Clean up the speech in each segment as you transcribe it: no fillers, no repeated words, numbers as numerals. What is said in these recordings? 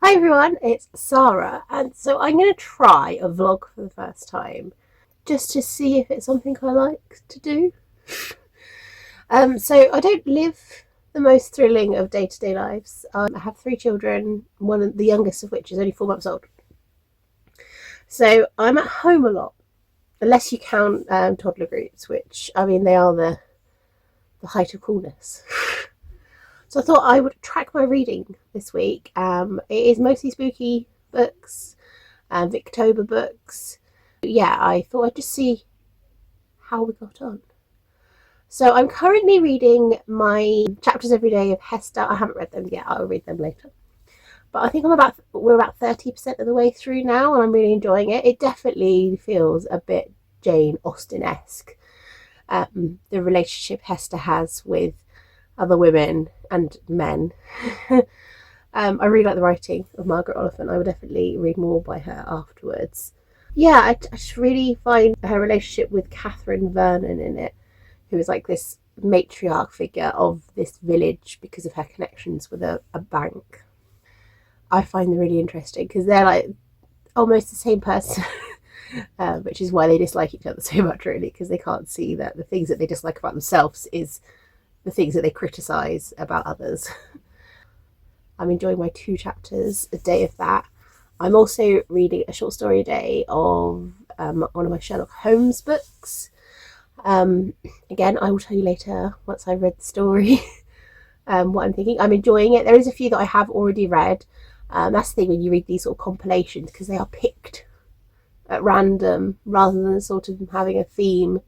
Hi everyone, it's Sarah, and so I'm going to try a vlog for the first time just to see if it's something I like to do. So I don't live the most thrilling of day-to-day lives. I have three children, the youngest of which is only 4 months old. So I'm at home a lot, unless you count toddler groups, which, I mean, they are the height of coolness. So I thought I would track my reading this week. It is mostly spooky books and Victober books. Yeah, I thought I'd just see how we got on. So I'm currently reading my chapters every day of Hester. I haven't read them yet. I'll read them later. But I think we're about 30% of the way through now, and I'm really enjoying it. It definitely feels a bit Jane Austen-esque. The relationship Hester has with other women and men. I really like the writing of Margaret Oliphant. I would definitely read more by her afterwards. Yeah, I just really find her relationship with Catherine Vernon in it, who is like this matriarch figure of this village because of her connections with a bank. I find them really interesting because they're like almost the same person. Which is why they dislike each other so much, really, because they can't see that the things that they dislike about themselves is the things that they criticise about others. I'm enjoying my 2 chapters a day of that. I'm also reading a short story a day of one of my Sherlock Holmes books. Again, I will tell you later once I've read the story what I'm thinking. I'm enjoying it. There is a few that I have already read. That's the thing when you read these sort of compilations, because they are picked at random rather than sort of having a theme.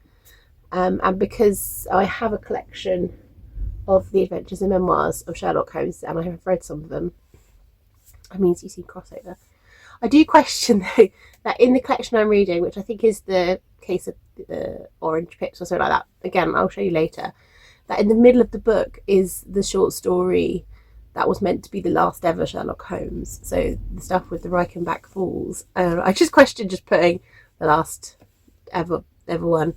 And because I have a collection of the adventures and memoirs of Sherlock Holmes, and I have read some of them, that means you see crossover. I do question, though, that in the collection I'm reading, which I think is the case of the Orange Pips or something like that, again, I'll show you later, that in the middle of the book is the short story that was meant to be the last ever Sherlock Holmes. So the stuff with the Reichenbach Falls. I just questioned just putting the last ever one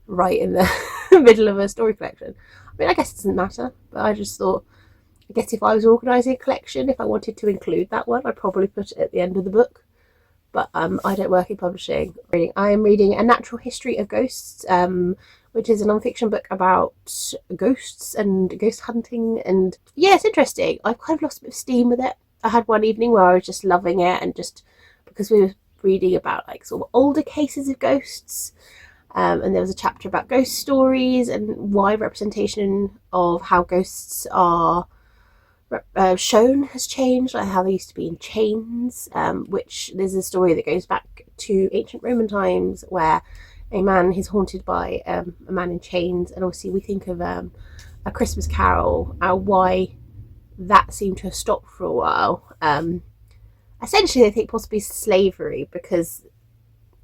right in the middle of a story collection. I mean, I guess it doesn't matter, but I just thought, I guess if I was organising a collection, if I wanted to include that one, I'd probably put it at the end of the book. But I don't work in publishing. I am reading A Natural History of Ghosts, which is a non-fiction book about ghosts and ghost hunting. And yeah, it's interesting. I've kind of lost a bit of steam with it. I had one evening where I was just loving it, and just because we were reading about like sort of older cases of ghosts. And there was a chapter about ghost stories and why representation of how ghosts are shown has changed, like how they used to be in chains, which there's a story that goes back to ancient Roman times where a man is haunted by a man in chains, and obviously we think of A Christmas Carol, why that seemed to have stopped for a while. Essentially, I think possibly slavery, because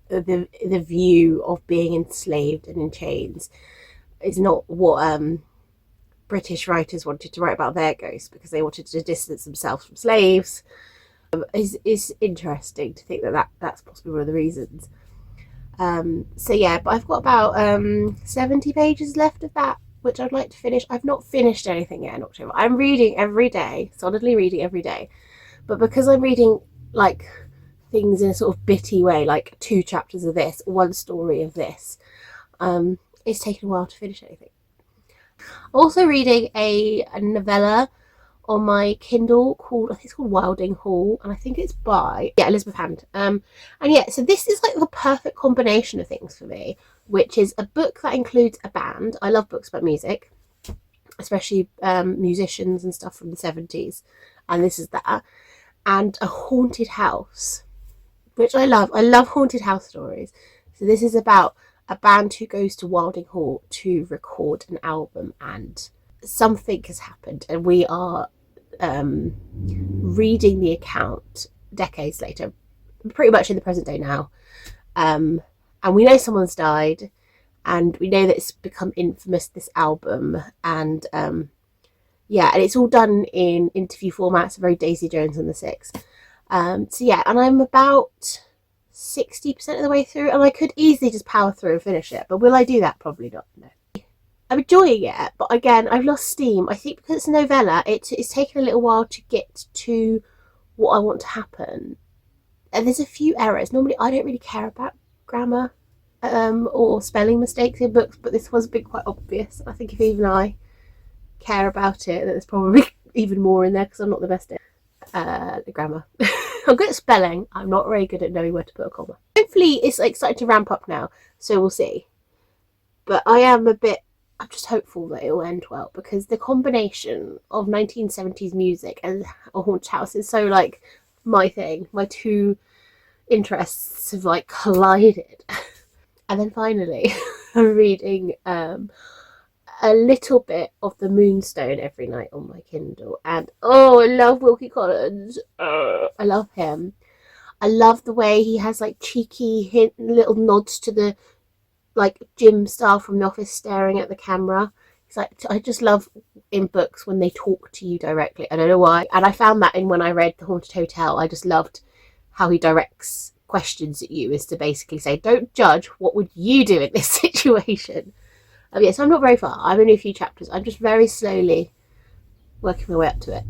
the view of being enslaved and in chains is not what British writers wanted to write about their ghosts, because they wanted to distance themselves from slaves. Is interesting to think that's possibly one of the reasons. So yeah, but I've got about 70 pages left of that, which I'd like to finish. I've not finished anything yet in October. I'm reading every day, solidly reading every day, but because I'm reading like things in a sort of bitty way, like 2 chapters of this, 1 story of this, it's taken a while to finish anything. Also reading a novella on my Kindle called, I think it's called Wylding Hall, and I think it's by Elizabeth Hand. And yeah, so this is like the perfect combination of things for me, which is a book that includes a band. I love books about music, especially musicians and stuff from the 70s, and this is that, and a haunted house, which I love. I love haunted house stories. So this is about a band who goes to Wylding Hall to record an album, and something has happened, and we are reading the account decades later, pretty much in the present day now, and we know someone's died, and we know that it's become infamous, this album, and yeah, and it's all done in interview formats, very Daisy Jones and the Six. So yeah, and I'm about 60% of the way through, and I could easily just power through and finish it, but will I do that? Probably not. No. I'm enjoying it, but again, I've lost steam. I think because it's a novella, it's taken a little while to get to what I want to happen. And there's a few errors. Normally I don't really care about grammar or spelling mistakes in books, but this was quite obvious. I think if even I care about it, there's probably even more in there because I'm not the best at grammar. I'm good at spelling. I'm not very good at knowing where to put a comma. Hopefully it's like starting to ramp up now, so we'll see. But I'm just hopeful that it will end well, because the combination of 1970s music and a haunted house is so like my thing. My two interests have like collided. And then finally I'm reading a little bit of the Moonstone every night on my Kindle, and I love Wilkie Collins. I love him. I love the way he has like cheeky little nods to the like Jim Star from The Office staring at the camera. It's like, I just love in books when they talk to you directly. I don't know why. And I found that in when I read The Haunted Hotel. I just loved how he directs questions at you, is to basically say, don't judge, what would you do in this situation? Yeah, so I'm not very far. I'm only a few chapters. I'm just very slowly working my way up to it.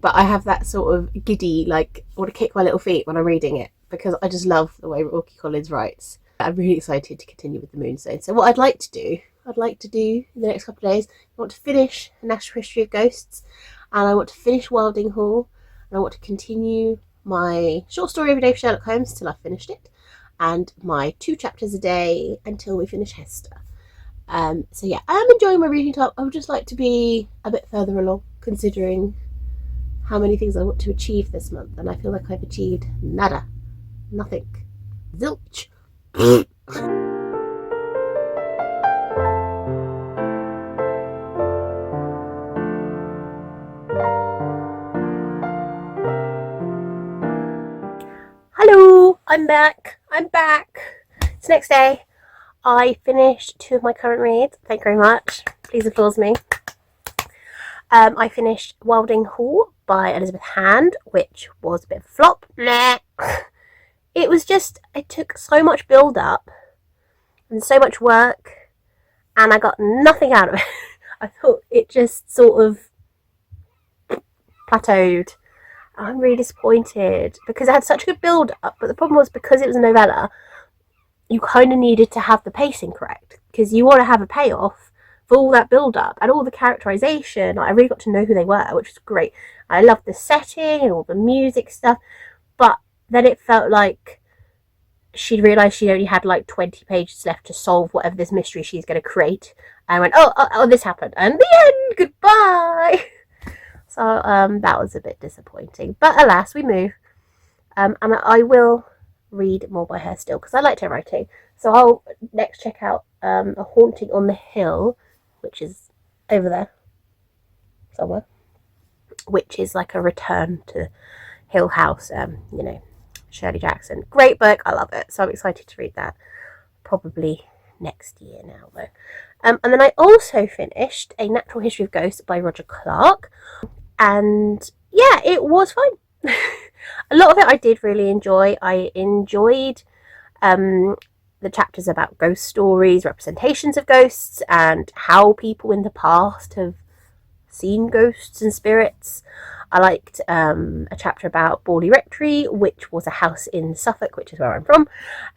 But I have that sort of giddy, like, I want to kick my little feet when I'm reading it, because I just love the way Wilkie Collins writes. I'm really excited to continue with the Moonstone. So what I'd like to do in the next couple of days, I want to finish A Natural History of Ghosts, and I want to finish Wylding Hall, and I want to continue my short story every day for Sherlock Holmes till I've finished it, and my 2 chapters a day until we finish Hester. So yeah, I am enjoying my reading time. I would just like to be a bit further along, considering how many things I want to achieve this month, and I feel like I've achieved nada, nothing, zilch. Hello, I'm back. It's next day. I finished 2 of my current reads. Thank you very much. Please applause me. I finished Wylding Hall by Elizabeth Hand, which was a bit of a flop. It was just, it took so much build up and so much work, and I got nothing out of it. I thought it just sort of plateaued. I'm really disappointed because it had such a good build up, but the problem was, because it was a novella, you kind of needed to have the pacing correct, because you want to have a payoff for all that build up and all the characterization. I really got to know who they were, which was great. I loved the setting and all the music stuff, but then it felt like she'd realised she only had like 20 pages left to solve whatever this mystery she's going to create, and I went, oh, this happened, and the end, goodbye. So that was a bit disappointing, but alas, we move. And I will read more by her still, because I liked her writing. So I'll next check out A Haunting on the Hill, which is over there somewhere, which is like a return to Hill House. Shirley Jackson, great book, I love it, so I'm excited to read that, probably next year now though. And then I also finished A Natural History of Ghosts by Roger Clarke, and yeah, it was fine. A lot of it I did really enjoy. I enjoyed the chapters about ghost stories, representations of ghosts, and how people in the past have seen ghosts and spirits. I liked a chapter about Borley Rectory, which was a house in Suffolk, which is where I'm from,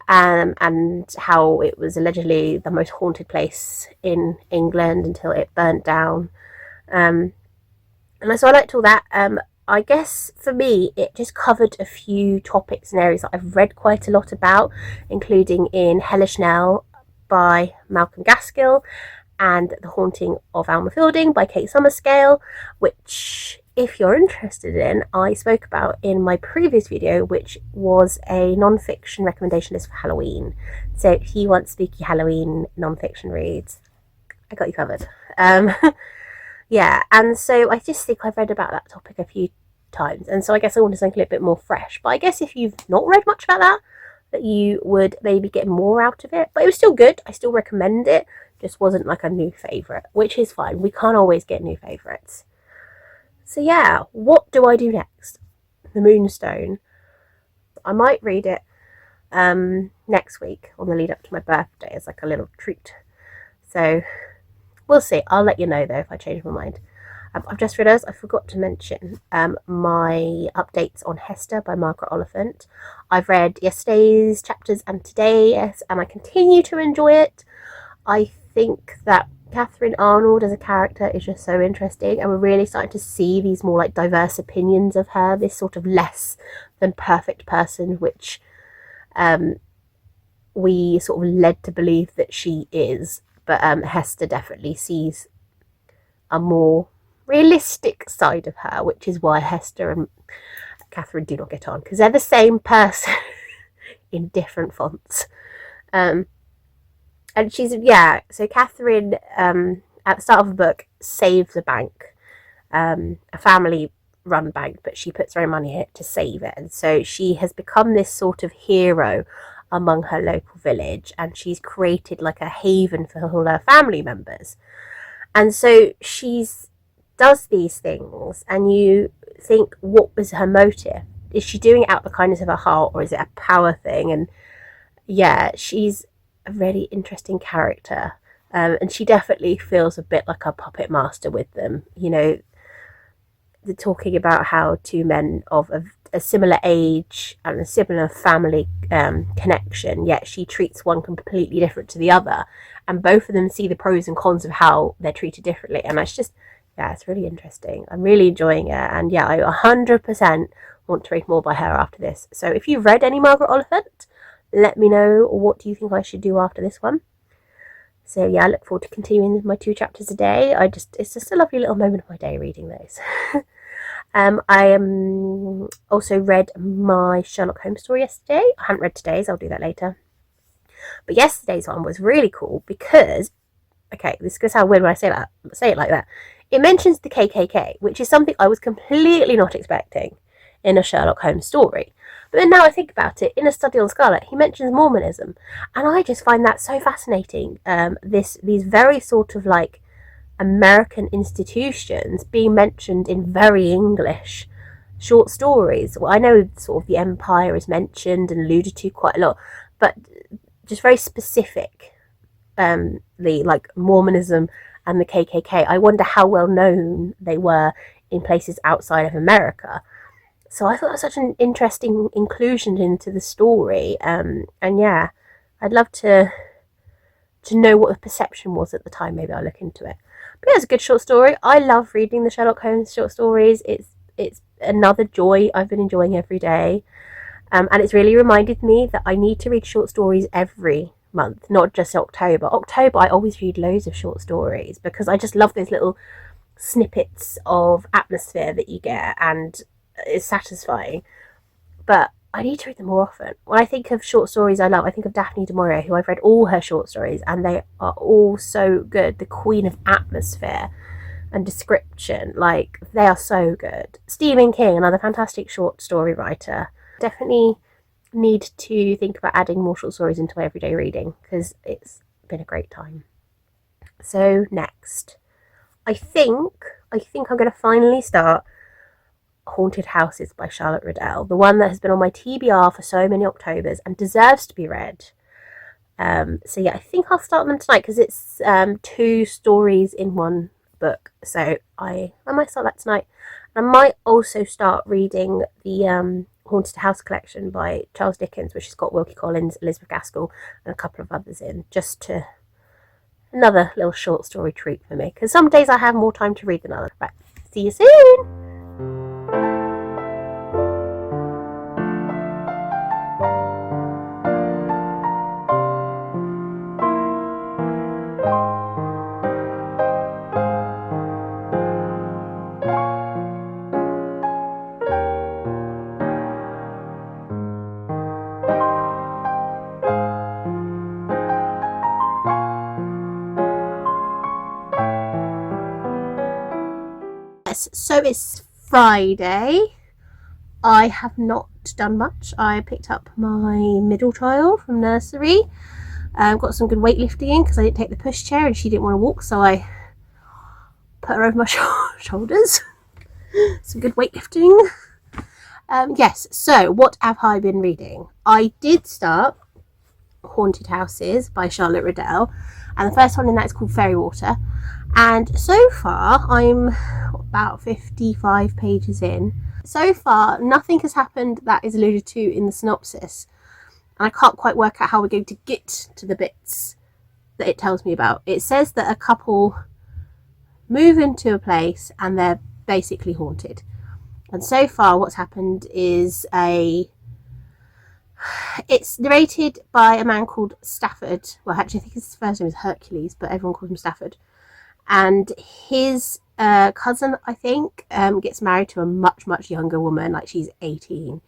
and how it was allegedly the most haunted place in England until it burnt down. And so I liked all that. I guess for me, it just covered a few topics and areas that I've read quite a lot about, including in Hellish Nell by Malcolm Gaskill, and The Haunting of Alma Fielding by Kate Summerscale, which, if you're interested in, I spoke about in my previous video, which was a non-fiction recommendation list for Halloween. So if you want spooky Halloween non-fiction reads, I got you covered. Yeah, and so I just think I've read about that topic a few times, and so I guess I wanted something a little bit more fresh. But I guess if you've not read much about that you would maybe get more out of it. But it was still good. I still recommend it. Just wasn't like a new favourite, which is fine. We can't always get new favourites. So yeah, what do I do next? The Moonstone. I might read it next week on the lead up to my birthday as like a little treat. So we'll see. I'll let you know though if I change my mind. I've just realised I forgot to mention my updates on Hester by Margaret Oliphant. I've read yesterday's chapters and today's, and I continue to enjoy it. I think that Catherine Arnold as a character is just so interesting, and we're really starting to see these more like diverse opinions of her, this sort of less than perfect person, which we sort of led to believe that she is. But Hester definitely sees a more realistic side of her, which is why Hester and Catherine do not get on, because they're the same person in different fonts. And she's, so Catherine at the start of the book saves a bank, a family run bank, but she puts her own money in it to save it, and so she has become this sort of hero among her local village, and she's created like a haven for all her family members. And so she's does these things, and you think, what was her motive? Is she doing it out the kindness of her heart, or is it a power thing? And yeah, she's a really interesting character, and she definitely feels a bit like a puppet master with them. You know, they're talking about how two men of a similar age and a similar family connection, yet she treats one completely different to the other, and both of them see the pros and cons of how they're treated differently. And that's just, it's really interesting. I'm really enjoying it, and I 100% want to read more by her after this. So if you've read any Margaret Oliphant, let me know, what do you think I should do after this one. So I look forward to continuing my 2 chapters a day. It's just a lovely little moment of my day reading those. I also read my Sherlock Holmes story yesterday. I hadn't read today's, I'll do that later. But yesterday's one was really cool because, this is going to sound weird when I say it like that. It mentions the KKK, which is something I was completely not expecting in a Sherlock Holmes story. But then now I think about it, in A Study on Scarlet, he mentions Mormonism, and I just find that so fascinating. These very sort of like American institutions being mentioned in very English short stories. Well, I know sort of the Empire is mentioned and alluded to quite a lot, but just very specific, like Mormonism and the KKK. I wonder how well known they were in places outside of America. So I thought that was such an interesting inclusion into the story. And I'd love to know what the perception was at the time. Maybe I'll look into it. But it's a good short story. I love reading the Sherlock Holmes short stories. It's another joy I've been enjoying every day. And it's really reminded me that I need to read short stories every month, not just October. October, I always read loads of short stories because I just love those little snippets of atmosphere that you get, and it's satisfying. But I need to read them more often. When I think of short stories I love, I think of Daphne du Maurier, who I've read all her short stories, and they are all so good. The queen of atmosphere and description, like, they are so good. Stephen King, another fantastic short story writer. Definitely need to think about adding more short stories into my everyday reading because it's been a great time. So next, I think I'm going to finally start Haunted Houses by Charlotte Riddell, the one that has been on my TBR for so many Octobers and deserves to be read. I think I'll start them tonight because it's 2 stories in one book, so I might start that tonight. I might also start reading the Haunted House collection by Charles Dickens, which has got Wilkie Collins, Elizabeth Gaskell, and a couple of others in, just to another little short story treat for me, because some days I have more time to read than others. Right, see you soon. So it's Friday. I have not done much. I picked up my middle child from nursery. Got some good weightlifting in because I didn't take the pushchair and she didn't want to walk, so I put her over my shoulders. Some good weightlifting. Yes, so what have I been reading? I did start Haunted Houses by Charlotte Riddell, and the first one in that is called Fairy Water. And so far, I'm about 55 pages in. So far, nothing has happened that is alluded to in the synopsis. And I can't quite work out how we're going to get to the bits that it tells me about. It says that a couple move into a place and they're basically haunted. And so far, what's happened is it's narrated by a man called Stafford. Well, actually, I think his first name is Hercules, but everyone calls him Stafford. And his cousin, I think, gets married to a much, much younger woman, like she's 18.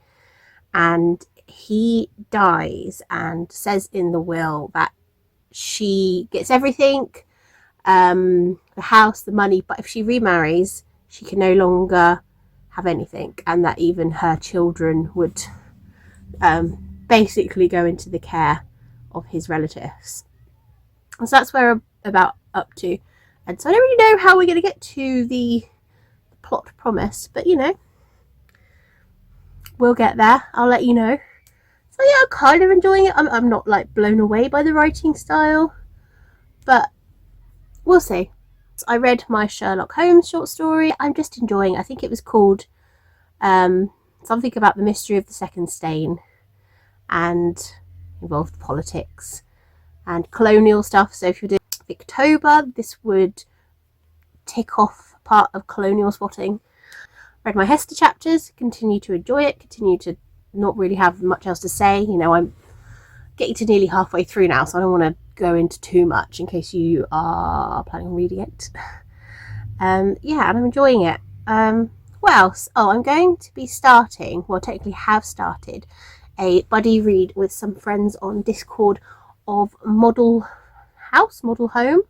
And he dies and says in the will that she gets everything, the house, the money, but if she remarries, she can no longer have anything, and that even her children would basically go into the care of his relatives. And so that's where we're about up to. And so I don't really know how we're going to get to the plot promise, but we'll get there. I'll let you know. So yeah, I'm kind of enjoying it. I'm not like blown away by the writing style, but we'll see. I read my Sherlock Holmes short story. I'm just enjoying it. I think it was called something about the mystery of the second stain, and involved politics and colonial stuff. So if you're doing Victober, this would tick off part of colonial spotting. Read my Hester chapters, continue to enjoy it, continue to not really have much else to say. I'm getting to nearly halfway through now, so I don't want to go into too much in case you are planning on reading it. Yeah, and I'm enjoying it. What else? I'm going to be starting, well, technically have started, a buddy read with some friends on Discord of Model Home.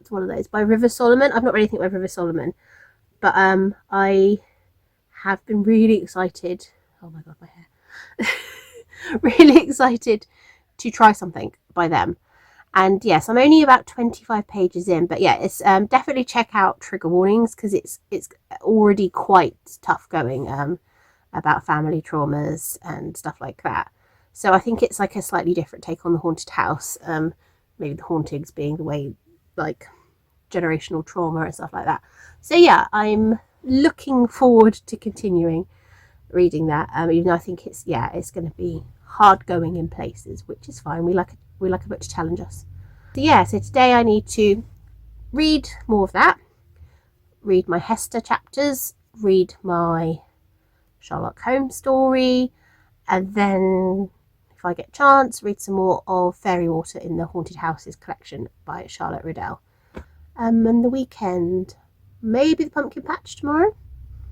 It's one of those by River Solomon. I've not read anything by River Solomon, but I have been really excited. Oh my god, my hair. Really excited to try something by them. And yes, I'm only about 25 pages in, but yeah, it's definitely check out trigger warnings, because it's already quite tough going, about family traumas and stuff like that. So I think it's like a slightly different take on the haunted house, maybe the hauntings being the way, like, generational trauma and stuff like that. So yeah, I'm looking forward to continuing reading that, even though I think it's going to be hard going in places, which is fine. We like a book to challenge us. So yeah, so today I need to read more of that, read my Hester chapters, read my Sherlock Holmes story, and then if I get a chance, read some more of Fairy Water in the Haunted Houses collection by Charlotte Riddell. And the weekend, maybe the pumpkin patch tomorrow.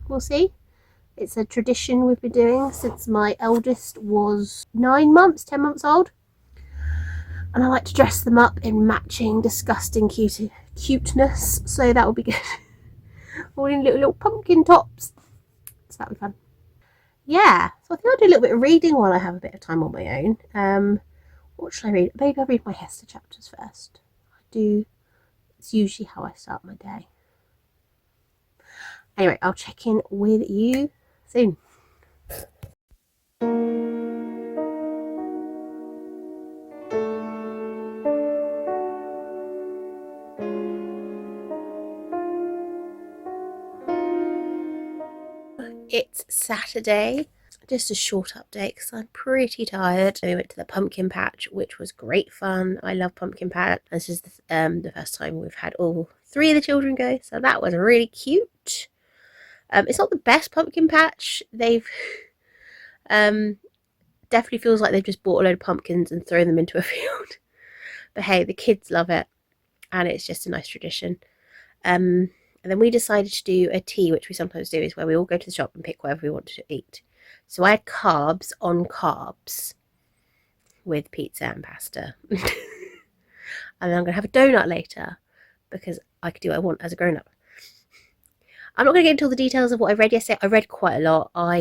We'll see. It's a tradition we've been doing since my eldest was 10 months old. And I like to dress them up in matching, disgusting cuteness. So that will be good. All in little pumpkin tops. So that'll be fun. Yeah, so I think I'll do a little bit of reading while I have a bit of time on my own. What should I read? Maybe I'll read my Hester chapters first. It's usually how I start my day. Anyway, I'll check in with you soon. It's Saturday. Just a short update because I'm pretty tired. We went to the pumpkin patch, which was great fun. I love pumpkin patch. This is the first time we've had all 3 of the children go, so that was really cute. It's not the best pumpkin patch. They've definitely feels like they've just bought a load of pumpkins and thrown them into a field. But hey, the kids love it, and it's just a nice tradition. And then we decided to do a tea, which we sometimes do, is where we all go to the shop and pick whatever we want to eat. So I had carbs on carbs with pizza and pasta. And then I'm going to have a donut later because I could do what I want as a grown-up. I'm not going to get into all the details of what I read yesterday. I read quite a lot. I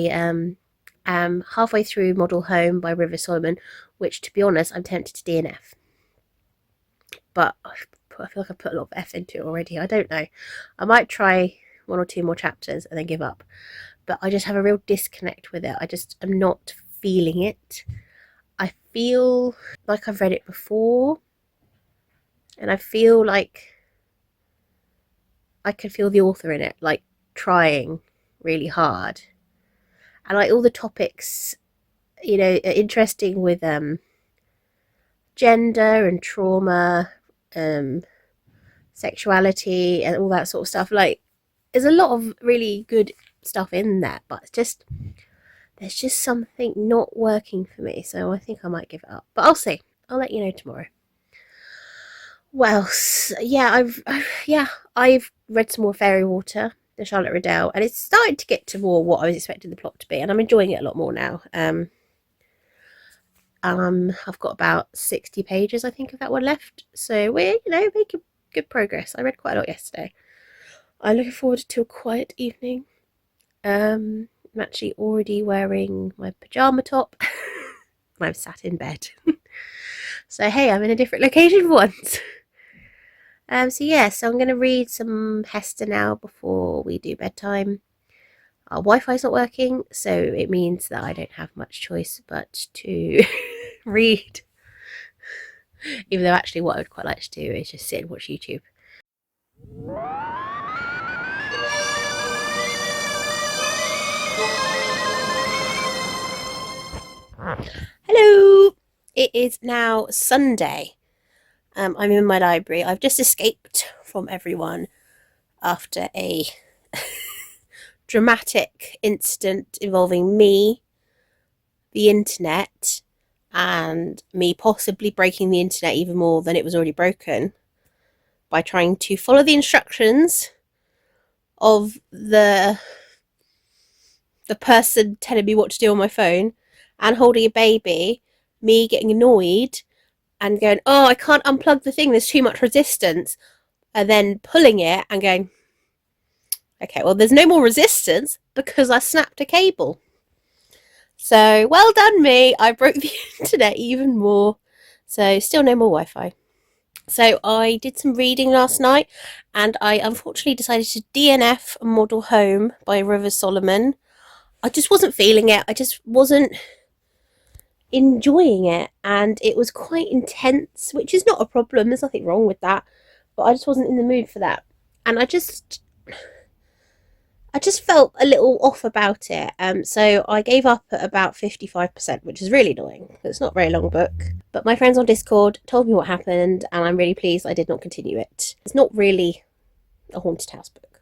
am halfway through Model Home by River Solomon, which, to be honest, I'm tempted to DNF. But I feel like I've put a lot of F into it already. I don't know. I might try 1 or 2 more chapters and then give up. But I just have a real disconnect with it. I just am not feeling it. I feel like I've read it before. And I feel like I could feel the author in it, like trying really hard. And like all the topics, you know, are interesting with gender and trauma, sexuality and all that sort of stuff. Like there's a lot of really good stuff in there, but there's just something not working for me, so I think I might give it up. But I'll see. I'll let you know tomorrow. Well, yeah, I've read some more Fairy Water, the Charlotte Riddell, and it's starting to get to more what I was expecting the plot to be, and I'm enjoying it a lot more now. I've got about 60 pages, I think, of that one left, so we're, you know, making good progress. I read quite a lot yesterday. I'm looking forward to a quiet evening. I'm actually already wearing my pyjama top. I'm sat in bed. So hey, I'm in a different location for once. So I'm going to read some Hester now before we do bedtime. Our Wi-Fi's not working, so it means that I don't have much choice but to read. Even though actually what I would quite like to do is just sit and watch YouTube. Hello! It is now Sunday. I'm in my library. I've just escaped from everyone after a dramatic incident involving me, the internet, and me possibly breaking the internet even more than it was already broken by trying to follow the instructions of the person telling me what to do on my phone, and holding a baby, me getting annoyed and going, oh, I can't unplug the thing, there's too much resistance, and then pulling it and going, okay, well, there's no more resistance because I snapped a cable. So, well done me, I broke the internet even more. So, still no more Wi-Fi. So, I did some reading last night, and I unfortunately decided to DNF Model Home by River Solomon. I just wasn't feeling it. I just wasn't enjoying it, and it was quite intense, which is not a problem, there's nothing wrong with that, but I just wasn't in the mood for that, and I just felt a little off about it. So I gave up at about 55%, which is really annoying. It's not a very long book, but my friends on Discord told me what happened, and I'm really pleased I did not continue it. It's not really a haunted house book.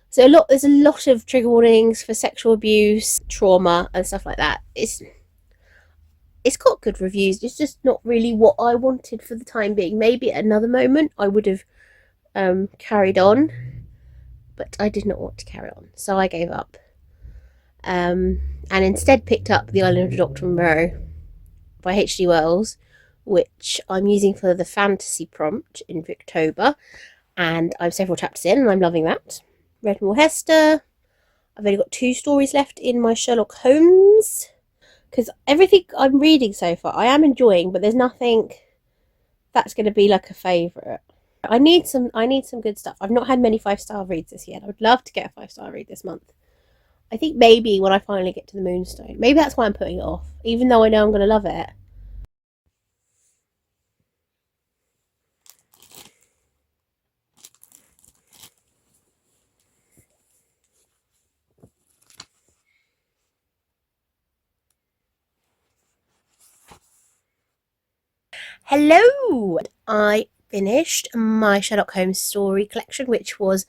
So there's a lot of trigger warnings for sexual abuse, trauma, and stuff like that. It's got good reviews. It's just not really what I wanted for the time being. Maybe at another moment I would have carried on, but I did not want to carry on, so I gave up. And instead picked up The Island of Dr. Moreau by H.G. Wells, which I'm using for the fantasy prompt in Victober, and I'm several chapters in and I'm loving that. Read more Hester. I've only got 2 stories left in my Sherlock Holmes, because everything I'm reading so far I am enjoying, but there's nothing that's going to be like a favourite. I need some good stuff. I've not had many 5-star reads this year. I would love to get a 5-star read this month. I think maybe when I finally get to the Moonstone. Maybe that's why I'm putting it off, even though I know I'm going to love it. Hello! I finished my Sherlock Holmes story collection, which was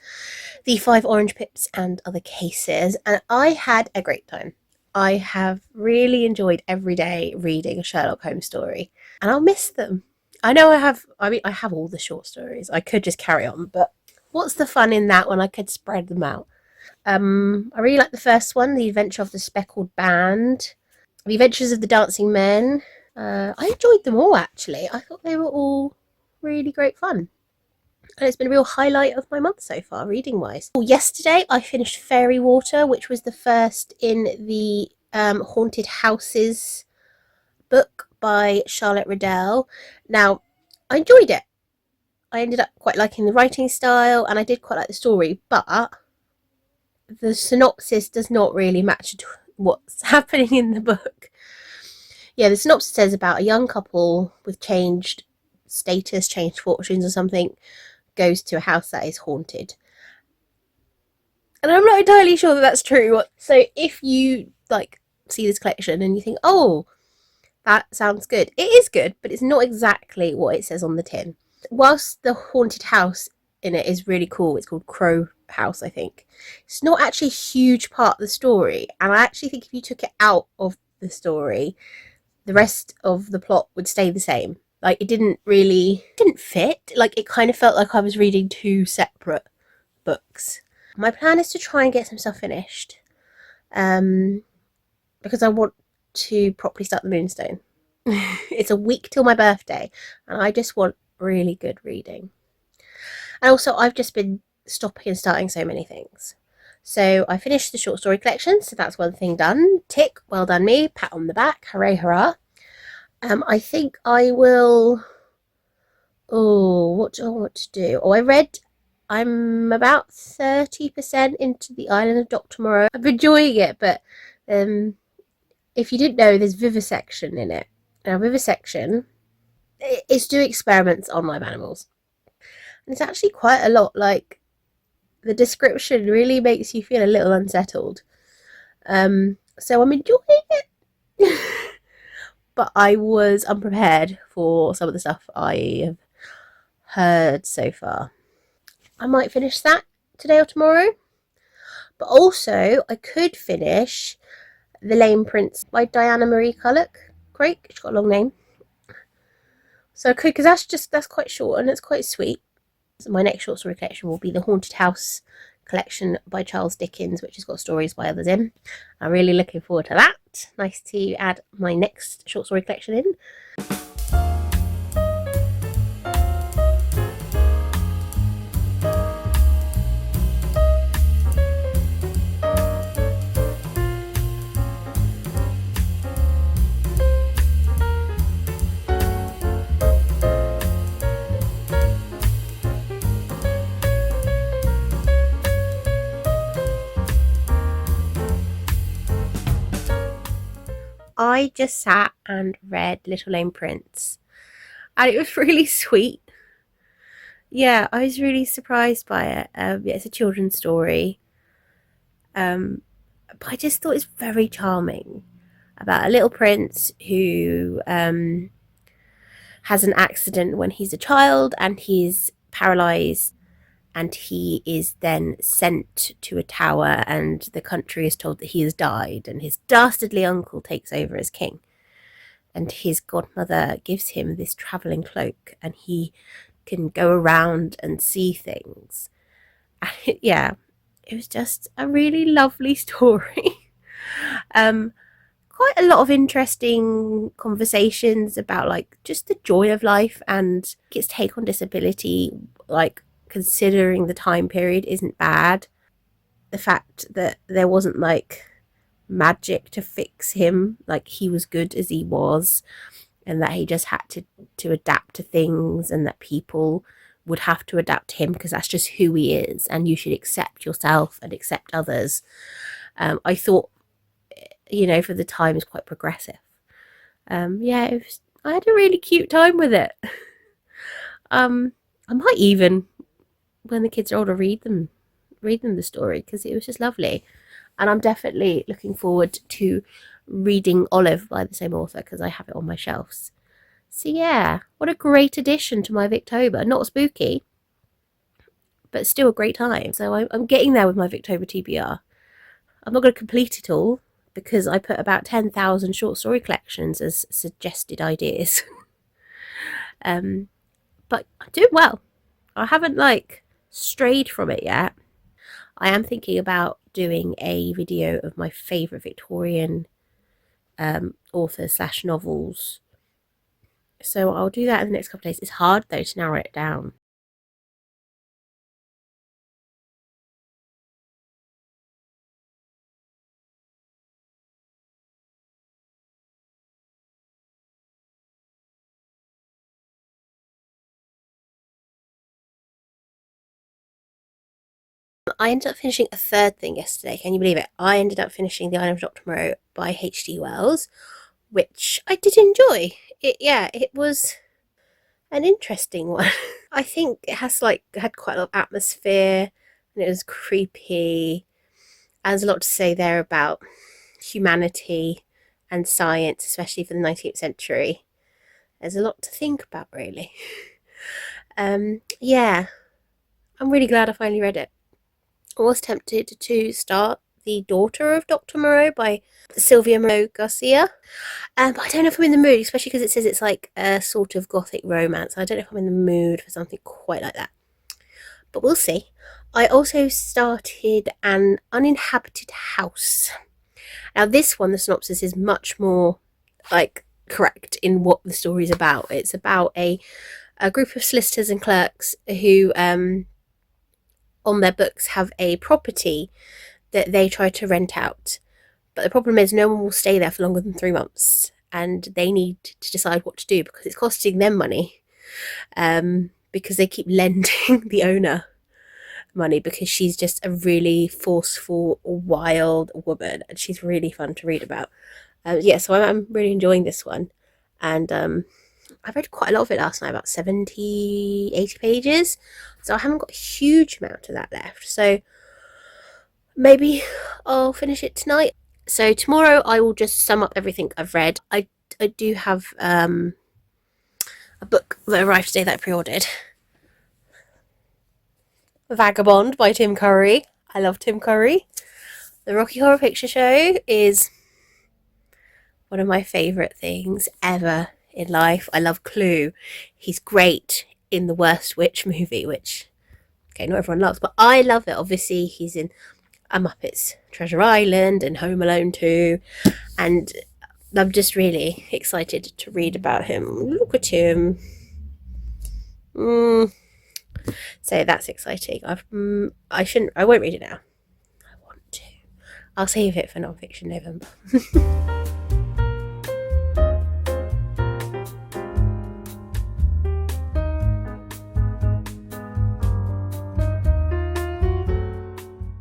The 5 Orange Pips and Other Cases, and I had a great time. I have really enjoyed every day reading a Sherlock Holmes story, and I'll miss them. I know I have all the short stories. I could just carry on, but what's the fun in that when I could spread them out? I really like the first one, The Adventure of the Speckled Band, The Adventures of the Dancing Men. I enjoyed them all, actually. I thought they were all really great fun. And it's been a real highlight of my month so far, reading-wise. Yesterday, I finished Fairy Water, which was the first in the Haunted Houses book by Charlotte Riddell. Now, I enjoyed it. I ended up quite liking the writing style, and I did quite like the story, but the synopsis does not really match what's happening in the book. Yeah, the synopsis says about a young couple with changed status, changed fortunes or something, goes to a house that is haunted. And I'm not entirely sure that that's true. So if you like see this collection and you think, oh, that sounds good, it is good, but it's not exactly what it says on the tin. Whilst the haunted house in it is really cool, it's called Crow House, I think. It's not actually a huge part of the story, and I actually think if you took it out of the story, the rest of the plot would stay the same. Like, it didn't fit. Like, it kind of felt like I was reading two separate books. My plan is to try and get some stuff finished, because I want to properly start the Moonstone. It's a week till my birthday, and I just want really good reading. And also, I've just been stopping and starting so many things. So I finished the short story collection, so that's one thing done. Tick, well done me, pat on the back, hooray, hurrah. I think I will... Oh, what do I want to do? Oh, I'm about 30% into the Island of Dr. Moreau. I'm enjoying it, but if you didn't know, there's vivisection in it. Now, vivisection is do experiments on live animals. And it's actually quite a lot. Like, the description really makes you feel a little unsettled. So I'm enjoying it. But I was unprepared for some of the stuff I have heard so far. I might finish that today or tomorrow. But also, I could finish The Lame Prince by Diana Marie Craik. She's got a long name. So I could, because that's quite short and it's quite sweet. So my next short story collection will be the Haunted House collection by Charles Dickens, which has got stories by others in. I'm really looking forward to that. Nice to add my next short story collection in. I just sat and read Little Lame Prince, and it was really sweet. Yeah, I was really surprised by it. Yeah, it's a children's story, but I just thought it's very charming about a little prince who has an accident when he's a child and he's paralyzed, and he is then sent to a tower, and the country is told that he has died, and his dastardly uncle takes over as king, and his godmother gives him this travelling cloak, and he can go around and see things. And yeah, it was just a really lovely story. Quite a lot of interesting conversations about like just the joy of life and its take on disability, like considering the time period isn't bad. The fact that there wasn't like magic to fix him, like he was good as he was, and that he just had to adapt to things, and that people would have to adapt to him because that's just who he is, and you should accept yourself and accept others. I thought, for the time, is quite progressive. Yeah, I had a really cute time with it. I might even, when the kids are older, read them the story, because it was just lovely. And I'm definitely looking forward to reading Olive by the same author, because I have it on my shelves. So yeah, what a great addition to my Victober. Not spooky, but still a great time. So I'm getting there with my Victober TBR. I'm not going to complete it all, because I put about 10,000 short story collections as suggested ideas. But I'm doing well. I haven't strayed from it yet. I am thinking about doing a video of my favourite Victorian authors / novels. So I'll do that in the next couple of days. It's hard though to narrow it down. I ended up finishing a third thing yesterday. Can you believe it? I ended up finishing The Island of Dr. Moreau by H.G. Wells, which I did enjoy. It was an interesting one. I think it has had quite a lot of atmosphere, and it was creepy. there's a lot to say there about humanity and science, especially for the 19th century. There's a lot to think about, really. Yeah, I'm really glad I finally read it. I was tempted to start The Daughter of Dr. Moreau by Sylvia Moreau Garcia, but I don't know if I'm in the mood, especially because it says it's like a sort of gothic romance. I don't know if I'm in the mood for something quite like that, but we'll see. I also started An Uninhabited House. Now this one, the synopsis is much more like correct in what the story's about. It's about a group of solicitors and clerks who on their books have a property that they try to rent out, but the problem is no one will stay there for longer than 3 months, and they need to decide what to do because it's costing them money, because they keep lending the owner money, because she's just a really forceful, wild woman, and she's really fun to read about. So I'm really enjoying this one, and I read quite a lot of it last night, about 70, 80 pages, so I haven't got a huge amount of that left, so maybe I'll finish it tonight. So tomorrow I will just sum up everything I've read. I do have a book that arrived today that I pre-ordered. Vagabond by Tim Curry. I love Tim Curry. The Rocky Horror Picture Show is one of my favourite things ever in life. I love Clue. He's great in the Worst Witch movie, which, okay, not everyone loves, but I love it. Obviously, he's in A Muppet's Treasure Island and Home Alone 2, and I'm just really excited to read about him. Look at him. So that's exciting. I won't read it now. I want to. I'll save it for non-fiction November.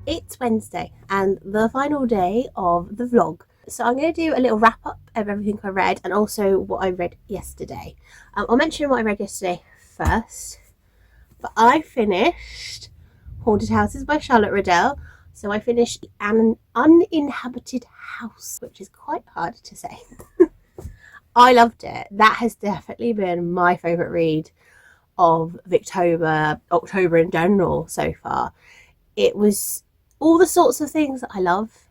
It's Wednesday and the final day of the vlog. So I'm going to do a little wrap up of everything I read and also what I read yesterday. I'll mention what I read yesterday first. But I finished Haunted Houses by Charlotte Riddell. So I finished An Uninhabited House, which is quite hard to say. I loved it. That has definitely been my favourite read of Victober, October in general so far. It was all the sorts of things that I love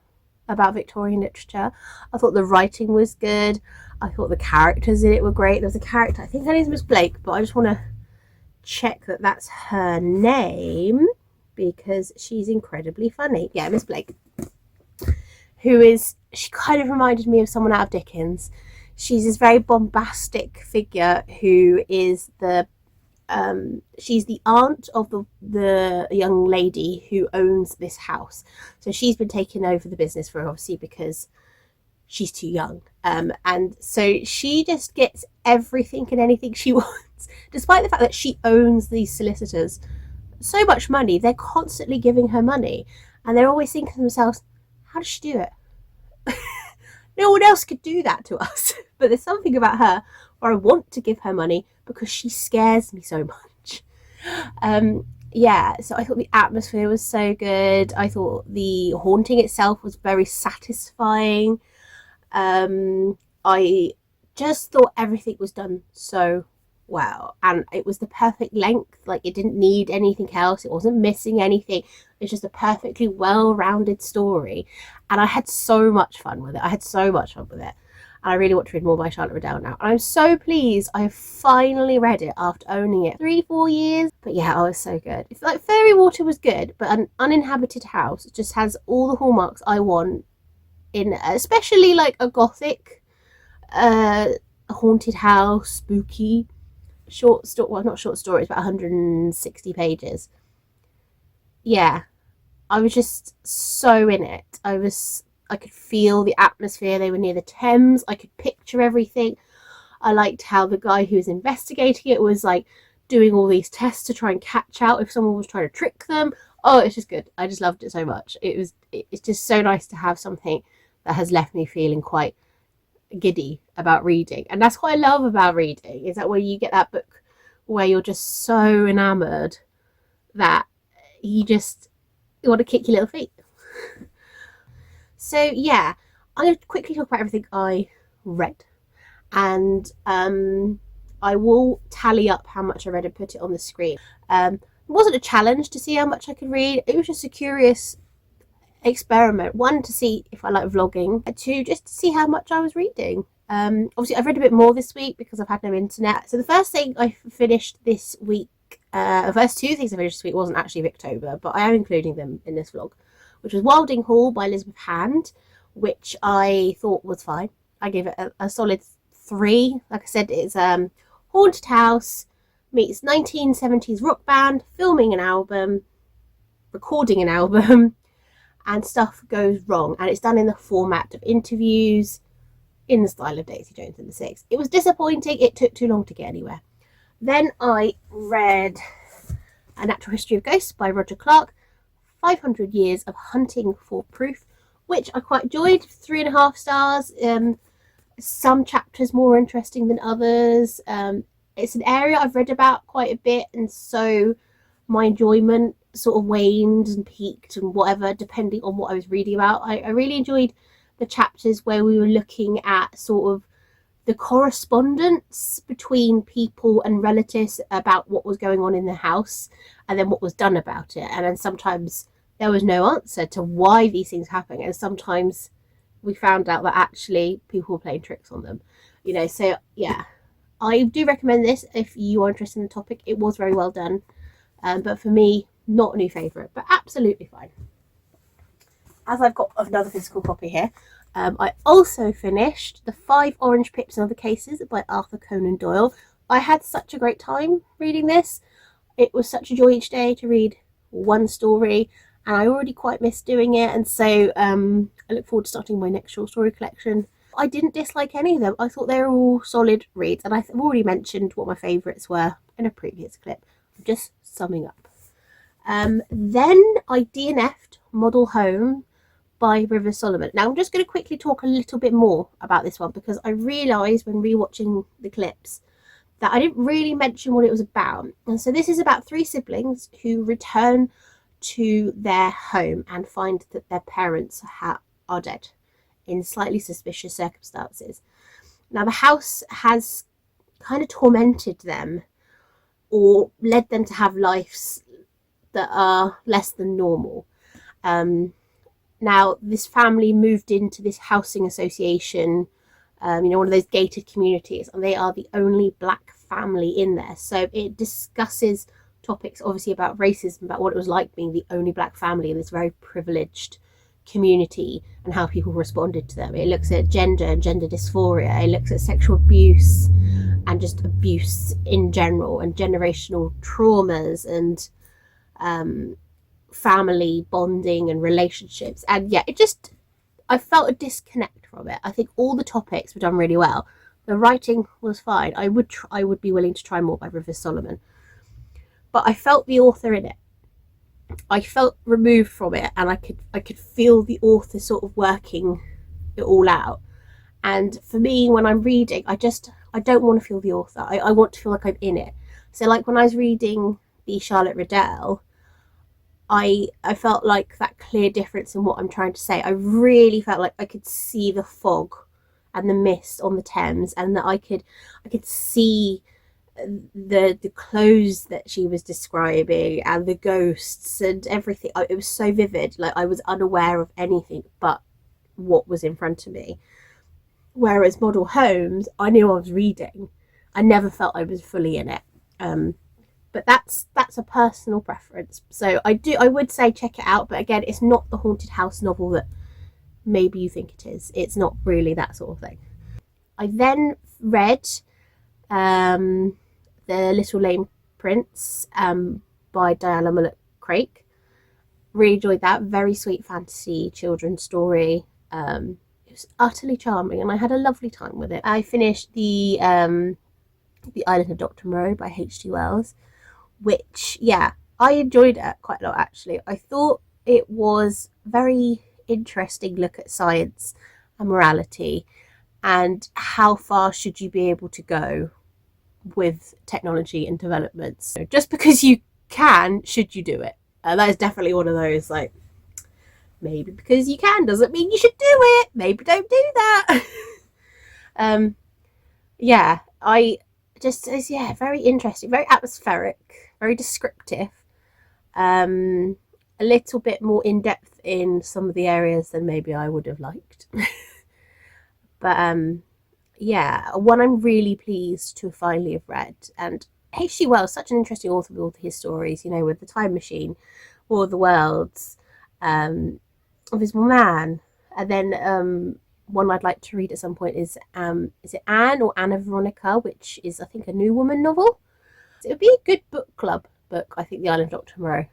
about Victorian literature. I thought the writing was good. I thought the characters in it were great. There was a character, I think her name was Blake, but I just want to check that that's her name because she's incredibly funny. Yeah, Miss Blake. She kind of reminded me of someone out of Dickens. She's this very bombastic figure who is she's the aunt of the young lady who owns this house. So she's been taking over the business for her, obviously, because she's too young. And so she just gets everything and anything she wants, despite the fact that she owns these solicitors so much money. They're constantly giving her money, and they're always thinking to themselves, how does she do it? No one else could do that to us. But there's something about her where I want to give her money because she scares me so much. So I thought the atmosphere was so good. I thought the haunting itself was very satisfying. I just thought everything was done so well, and it was the perfect length. Like, it didn't need anything else. It wasn't missing anything. It's just a perfectly well-rounded story, and I had so much fun with it. And I really want to read more by Charlotte Riddell now. And I'm so pleased I finally read it after owning it 3-4 years. But yeah, it was so good. It's like Fairy Water was good, but An Uninhabited House just has all the hallmarks I want in, especially like a gothic, haunted house, spooky short story. Well, not short story. It's about 160 pages. Yeah, I was just so in it. I could feel the atmosphere. They were near the Thames. I could picture everything. I liked how the guy who was investigating it was like doing all these tests to try and catch out if someone was trying to trick them. Oh, it's just good. I just loved it so much. It's just so nice to have something that has left me feeling quite giddy about reading. And that's what I love about reading, is that when you get that book where you're just so enamoured that you want to kick your little feet. So yeah, I'm going to quickly talk about everything I read, and I will tally up how much I read and put it on the screen. It wasn't a challenge to see how much I could read. It was just a curious experiment. One, to see if I like vlogging. Two, just to see how much I was reading. Obviously, I've read a bit more this week because I've had no internet. So the first thing I finished this week, the first two things I finished this week wasn't actually Victober, but I am including them in this vlog, which was Wylding Hall by Elizabeth Hand, which I thought was fine. I gave it a solid 3. Like I said, it's haunted house meets 1970s rock band, filming an album, recording an album, and stuff goes wrong. And it's done in the format of interviews, in the style of Daisy Jones and the Six. It was disappointing. It took too long to get anywhere. Then I read A Natural History of Ghosts by Roger Clarke, 500 Years of Hunting for Proof, which I quite enjoyed. 3.5 stars. Some chapters more interesting than others. It's an area I've read about quite a bit, and so my enjoyment sort of waned and peaked and whatever, depending on what I was reading about. I really enjoyed the chapters where we were looking at sort of the correspondence between people and relatives about what was going on in the house, and then what was done about it. And then sometimes there was no answer to why these things happen, and sometimes we found out that actually people were playing tricks on them, so yeah, I do recommend this if you are interested in the topic. It was very well done, but for me, not a new favourite, but absolutely fine. As I've got another physical copy here, I also finished The 5 Orange Pips and Other Cases by Arthur Conan Doyle. I had such a great time reading this. It was such a joy each day to read one story, and I already quite missed doing it, and so I look forward to starting my next short story collection. I didn't dislike any of them. I thought they were all solid reads, and I've already mentioned what my favourites were in a previous clip. I'm just summing up. Then I DNF'd Model Home by River Solomon. Now I'm just going to quickly talk a little bit more about this one, because I realised when rewatching the clips that I didn't really mention what it was about. And so this is about 3 siblings who return to their home and find that their parents are dead in slightly suspicious circumstances. Now the house has kind of tormented them, or led them to have lives that are less than normal. Now, this family moved into this housing association, one of those gated communities, and they are the only black family in there. So it discusses topics, obviously, about racism, about what it was like being the only black family in this very privileged community and how people responded to them. It looks at gender and gender dysphoria. It looks at sexual abuse and just abuse in general, and generational traumas, and family bonding and relationships. And yeah, I felt a disconnect from it. I think all the topics were done really well. The writing was fine. I would be willing to try more by River Solomon, but I felt the author in it. I felt removed from it, and I could feel the author sort of working it all out. And for me, when I'm reading, I don't want to feel the author. I want to feel like I'm in it. So like when I was reading the Charlotte Riddell, I felt like that clear difference in what I'm trying to say. I really felt like I could see the fog and the mist on the Thames, and that I could see the clothes that she was describing, and the ghosts and everything. It was so vivid. Like, I was unaware of anything but what was in front of me. Whereas Model Homes, I knew I was reading. I never felt I was fully in it. But that's a personal preference. So I would say check it out. But again, it's not the haunted house novel that maybe you think it is. It's not really that sort of thing. I then read The Little Lame Prince by Diana Mulock Craik. Really enjoyed that. Very sweet fantasy children's story. It was utterly charming, and I had a lovely time with it. I finished the Island of Dr. Moreau by H.G. Wells, which, yeah, I enjoyed it quite a lot, actually. I thought it was very interesting look at science and morality, and how far should you be able to go with technology and developments. So just because you can, should you do it? That is definitely one of those, like, maybe because you can doesn't mean you should do it. Maybe don't do that. Yeah, I just, yeah, very interesting, very atmospheric, very descriptive. A little bit more in depth in some of the areas than maybe I would have liked. But yeah, one I'm really pleased to finally have read. And H.G. Wells, such an interesting author with all his stories, you know, with the Time Machine, War of the Worlds, Invisible Man, and then one I'd like to read at some point is it Anne or Anna Veronica, which is I think a New Woman novel. So it would be a good book club book, I think, The Island of Dr. Moreau.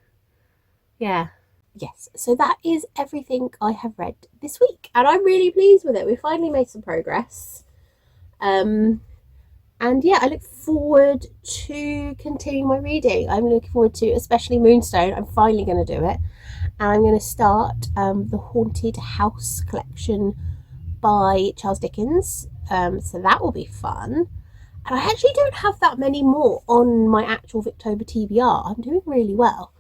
Yeah. Yes, so that is everything I have read this week, and I'm really pleased with it. We finally made some progress. And yeah, I look forward to continuing my reading. I'm looking forward to especially Moonstone. I'm finally going to do it, and I'm going to start the Haunted House collection by Charles Dickens. So that will be fun. And I actually don't have that many more on my actual Victober TBR. I'm doing really well.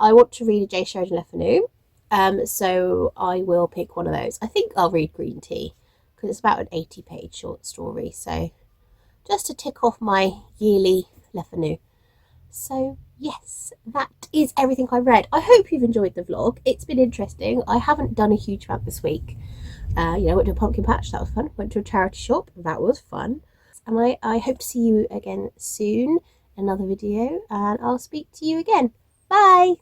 I want to read a J. Sheridan Le Fanu, so I will pick one of those. I think I'll read Green Tea because it's about an 80-page short story. So just to tick off my yearly Le Fanu. So yes, that is everything I read. I hope you've enjoyed the vlog. It's been interesting. I haven't done a huge amount this week. Went to a pumpkin patch, that was fun. Went to a charity shop, that was fun. And I hope to see you again soon, another video, and I'll speak to you again. Bye!